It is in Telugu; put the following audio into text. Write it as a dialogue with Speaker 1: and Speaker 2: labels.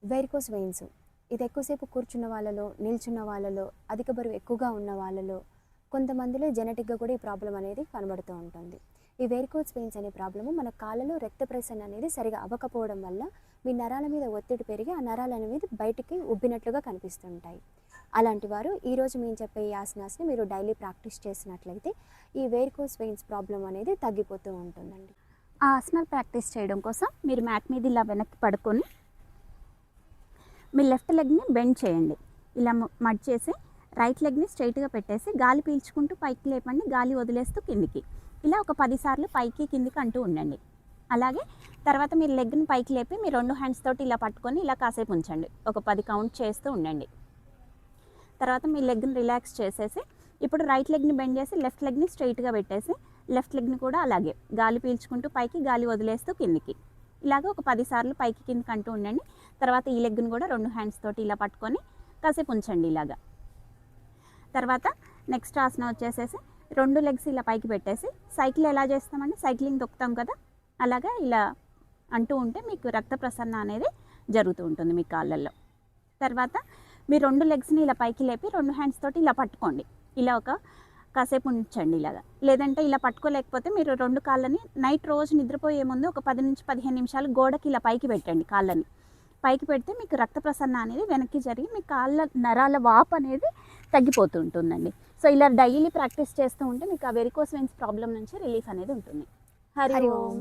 Speaker 1: వెరికోస్ వెయిన్స్ ఇది ఎక్కువసేపు కూర్చున్న వాళ్ళలో, నిల్చున్న వాళ్ళలో, అధిక బరువు ఎక్కువగా ఉన్న వాళ్ళలో, కొంతమందిలో జెనెటిక్‌గా కూడా ఈ ప్రాబ్లమ్ అనేది కనబడుతూ ఉంటుంది. ఈ వెరికోస్ వెయిన్స్ అనే ప్రాబ్లము మన కాళ్ళలో రక్త ప్రసరణ అనేది సరిగా అవ్వకపోవడం వల్ల మీ నరాల మీద ఒత్తిడి పెరిగి ఆ నరాలు అనేవి బయటికి ఉబ్బినట్లుగా కనిపిస్తుంటాయి. అలాంటి వారు ఈరోజు మేము చెప్పే ఈ ఆసనాస్‌ని మీరు డైలీ ప్రాక్టీస్ చేసినట్లయితే ఈ వెరికోస్ వెయిన్స్ ప్రాబ్లమ్ అనేది తగ్గిపోతూ ఉంటుందండి.
Speaker 2: ఆ ఆసనాలు ప్రాక్టీస్ చేయడం కోసం మీరు మ్యాట్ మీద ఇలా వెనక్కి పడుకొని మీ లెఫ్ట్ లెగ్ని బెండ్ చేయండి. ఇలా మడ్ చేసి రైట్ లెగ్ని స్ట్రైట్గా పెట్టేసి గాలి పీల్చుకుంటూ పైకి లేపండి, గాలి వదిలేస్తూ కిందికి. ఇలా ఒక 10 సార్లు పైకి కిందికి అంటూ ఉండండి. అలాగే తర్వాత మీరు లెగ్ని పైకి లేపి మీ 2 హ్యాండ్స్ తోటి ఇలా పట్టుకొని ఇలా కాసేపు ఉంచండి. ఒక 10 కౌంట్ చేస్తూ ఉండండి. తర్వాత మీ లెగ్ని రిలాక్స్ చేసేసి ఇప్పుడు రైట్ లెగ్ని బెండ్ చేసి లెఫ్ట్ లెగ్ని స్ట్రైట్గా పెట్టేసి లెఫ్ట్ లెగ్ని కూడా అలాగే గాలి పీల్చుకుంటూ పైకి, గాలి వదిలేస్తూ కిందికి. ఇలాగ ఒక 10 సార్లు పైకి కిందికి అంటూ ఉండండి. తర్వాత ఈ లెగ్ని కూడా 2 హ్యాండ్స్ తోటి ఇలా పట్టుకొని కాసేపు ఉంచండి ఇలాగా. తర్వాత నెక్స్ట్ ఆసనం వచ్చేసేసి 2 లెగ్స్ ఇలా పైకి పెట్టేసి సైకిల్ ఎలా చేస్తామండి, సైక్లింగ్ తొక్కుతాం కదా, అలాగా ఇలా అంటూ ఉంటే మీకు రక్త ప్రసరణ అనేది జరుగుతూ ఉంటుంది మీ కాళ్ళల్లో. తర్వాత మీ 2 లెగ్స్ని ఇలా పైకి లేపి 2 హ్యాండ్స్ తోటి ఇలా పట్టుకోండి. ఇలా ఒక కాసేపు ఉంచండి ఇలాగా. లేదంటే ఇలా పట్టుకోలేకపోతే మీరు 2 కాళ్ళని నైట్ రోజు నిద్రపోయే ముందు ఒక 10 నుంచి 15 నిమిషాలు గోడకి ఇలా పైకి పెట్టండి. కాళ్ళని పైకి పెడితే మీకు రక్త ప్రసరణ అనేది వెనక్కి జరిగి మీ కాళ్ళ నరాల వాపు అనేది తగ్గిపోతూ ఉంటుందండి. సో ఇలా డైలీ ప్రాక్టీస్ చేస్తూ ఉంటే మీకు ఆ వెరికోస్ వెయిన్స్ ప్రాబ్లం నుంచి రిలీఫ్ అనేది ఉంటుంది. హరి ఓం.